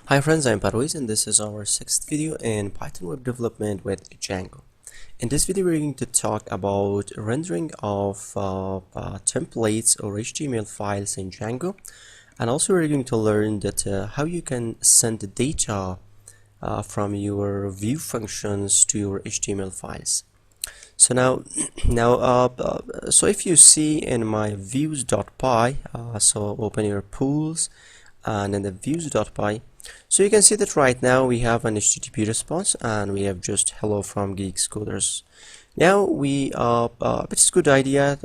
Hi friends, I'm Parviz and this is our sixth video in Python web development with Django. In this video we're going to talk about rendering of templates or HTML files in Django, and also we're going to learn that how you can send the data from your view functions to your HTML files. So so if you see in my views.py, so open your pools and in the views.py, so you can see that right now we have an HTTP response and we have just hello from Geeks Coders. Now it's a good idea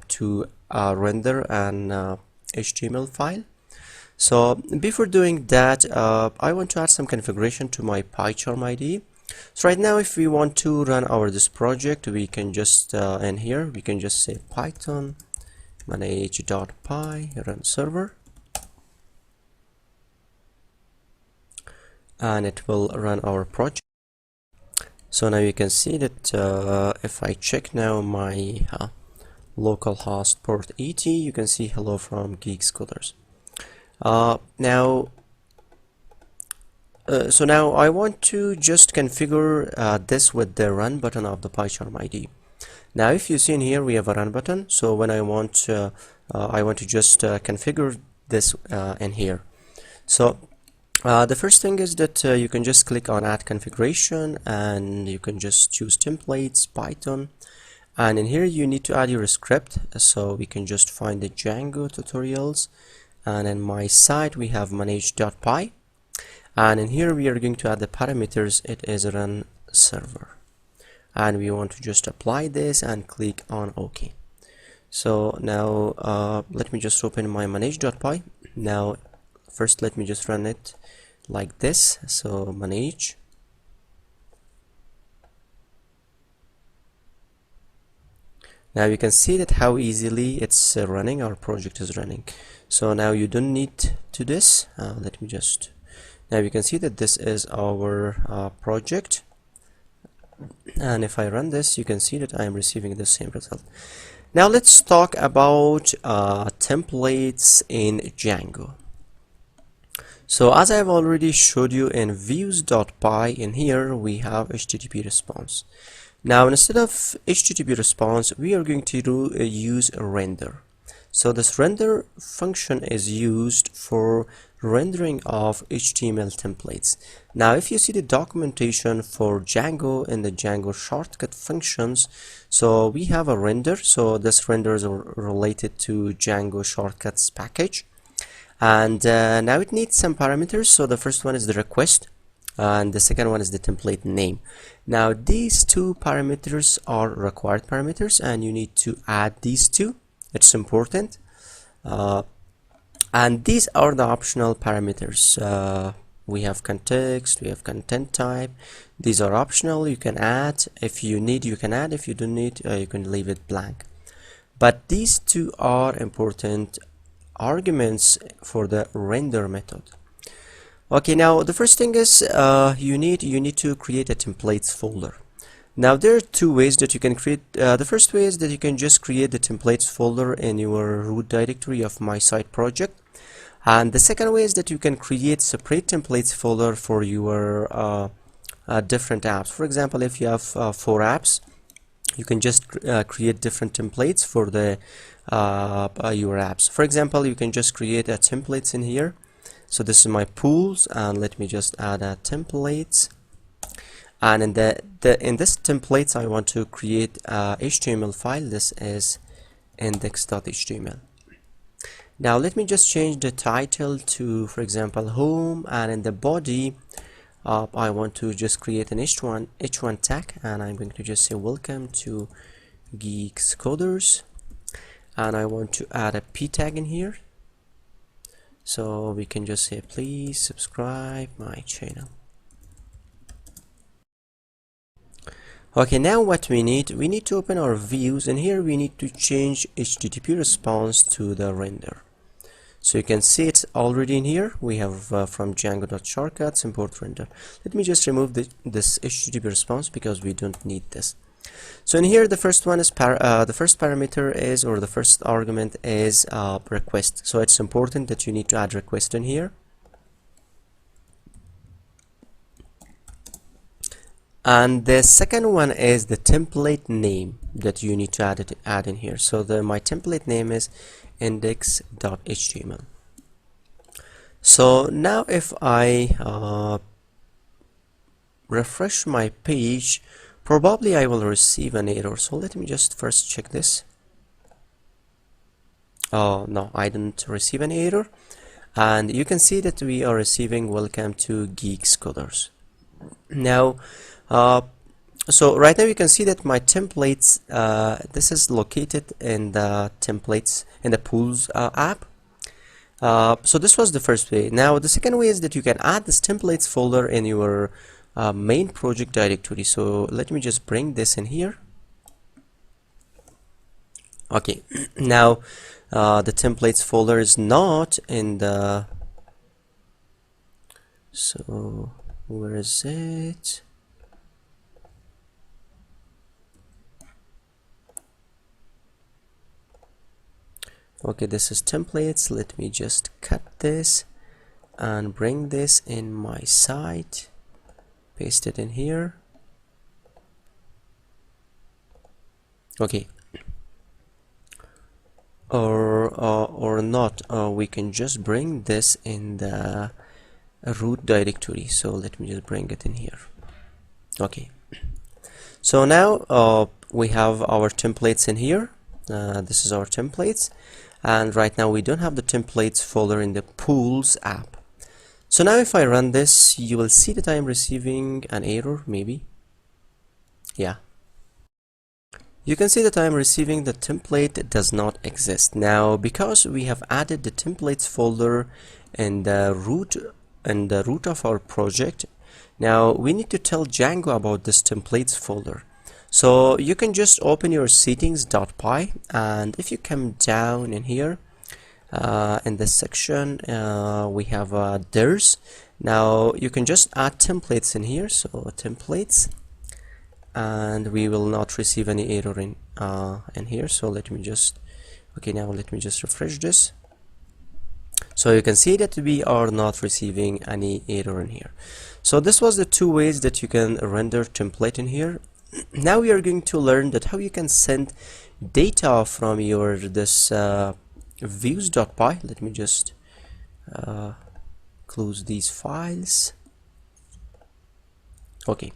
to render an HTML file. So before doing that, I want to add some configuration to my PyCharm IDE. So right now, if we want to run this project, we can just in here we can just say python manage.py run server, and it will run our project. So now you can see that if I check now my localhost port 80, you can see hello from Geeks Coders. So now I want to just configure this with the run button of the PyCharm IDE. Now if you see in here we have a run button, so when I want to just configure this in here. So the first thing is that you can just click on add configuration and you can just choose templates, Python, and in here you need to add your script. So we can just find the Django tutorials, and in my site we have manage.py, and in here we are going to add the parameters. It is run server, and we want to just apply this and click on OK. So now let me just open my manage.py. Now first let me just run it like this. So manage, now you can see that how easily it's running, our project is running. So now you don't need to this. Let me just, now you can see that this is our project, and if I run this you can see that I am receiving the same result. Now let's talk about templates in Django. So as I've already showed you in views.py, in here we have HTTP response. Now instead of HTTP response we are going to use a render. So this render function is used for rendering of HTML templates. Now if you see the documentation for Django in the Django shortcut functions, so we have a render. So this render is related to Django shortcuts package, and now it needs some parameters. So the first one is the request and the second one is the template name. Now these two parameters are required parameters and you need to add these two. It's important. And these are the optional parameters. We have context, we have content type. These are optional. You can add if you need, you can add. If you don't need, you can leave it blank. But these two are important arguments for the render method. Okay, now the first thing is you need to create a templates folder. Now there are two ways that you can create. The first way is that you can just create the templates folder in your root directory of my site project, and the second way is that you can create separate templates folder for your different apps. For example, if you have 4 apps, you can just create different templates for the your apps. For example, you can just create a templates in here. So this is my pools, and let me just add a templates, and in in this templates I want to create a HTML file. This is index.html. Now let me just change the title to, for example, home, and in the body I want to just create an h1 tag, and I'm going to just say welcome to Geeks Coders, and I want to add a p tag in here. So we can just say please subscribe my channel. Okay, now what we need to open our views, and here we need to change HTTP response to the render. So you can see it's already in here. We have from Django.shortcuts import render. Let me just remove this HTTP response because we don't need this. So in here the first one is the first parameter is, or the first argument is request. So it's important that you need to add request in here. And the second one is the template name that you need to add in here. So my template name is index.html. So now if I refresh my page, probably I will receive an error. So let me just first check this. Oh no, I didn't receive any error. And you can see that we are receiving welcome to Geek Scholars. Now so right now you can see that my templates, this is located in the templates in the pools app. So this was the first way. Now the second way is that you can add this templates folder in your main project directory. So let me just bring this in here. Okay, now the templates folder is not in the, so where is it? Okay, this is templates. Let me just cut this and bring this in my site, paste it in here. Okay, or not, we can just bring this in the root directory. So let me just bring it in here. Okay, so now we have our templates in here. This is our templates, and right now we don't have the templates folder in the pools app. So now if I run this, you will see that I am receiving an error, maybe. Yeah, you can see that I am receiving the template does not exist. Now because we have added the templates folder in the root of our project, now we need to tell Django about this templates folder. So you can just open your settings.py, and if you come down in here in this section, we have there's. Now you can just add templates in here, so templates, and we will not receive any error in here. So let me just, okay, now let me just refresh this. So you can see that we are not receiving any error in here. So this was the two ways that you can render template in here. Now we are going to learn that how you can send data from your views.py. Let me just close these files. Okay,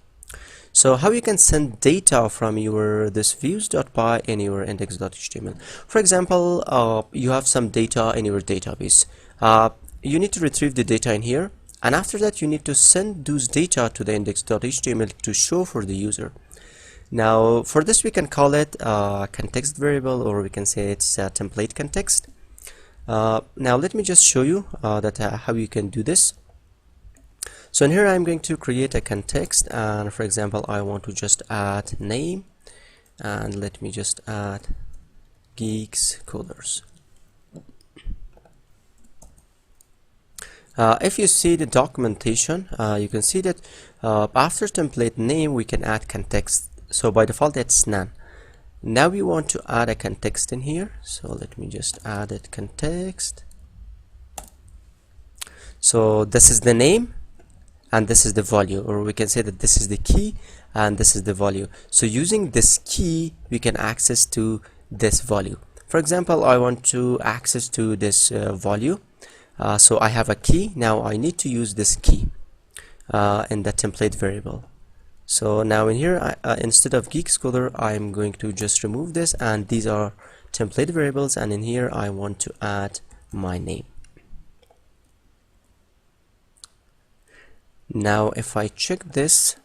so how you can send data from your views.py in your index.html. For example, you have some data in your database. You need to retrieve the data in here, and after that you need to send those data to the index.html to show for the user. Now for this we can call it context variable, or we can say it's a template context. Now let me just show you how you can do this. So in here I'm going to create a context, and for example I want to just add name, and let me just add Geeks Coders. If you see the documentation, you can see that after template name we can add context. So by default it's none. Now we want to add a context in here, so let me just add it context. So this is the name and this is the value, or we can say that this is the key and this is the value. So using this key we can access to this value. For example, I want to access to this value. So I have a key. Now I need to use this key in the template variable. So now in here, instead of Geek Scholar, I'm going to just remove this, and these are template variables, and in here I want to add my name. Now if I check this,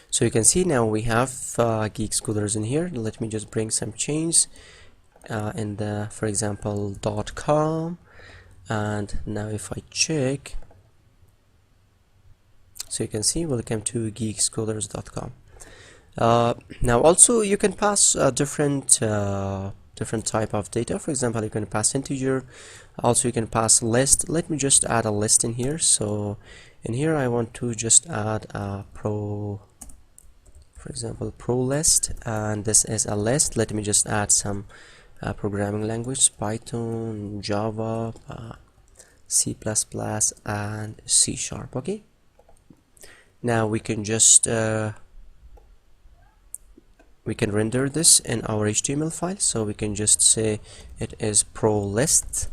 so you can see now we have Geek Scholars in here. Let me just bring some change in the, for example, .com, and now if I check, so you can see welcome to geekscholars.com. Now also you can pass different type of data. For example, you can pass integer, also you can pass list. Let me just add a list in here. So in here I want to just add a for example pro list, and this is a list. Let me just add some programming language, Python, Java, C++, and C#. Okay, now we can just we can render this in our HTML file. So we can just say it is pro list.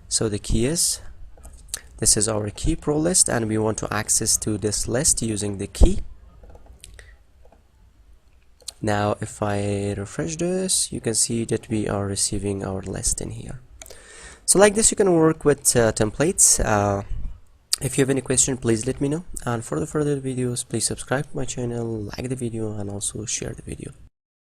So the key is, this is our key pro list, and we want to access to this list using the key. Now if I refresh this, you can see that we are receiving our list in here. So like this you can work with templates. If you have any question, please let me know, and for the further videos please subscribe to my channel, like the video, and also share the video.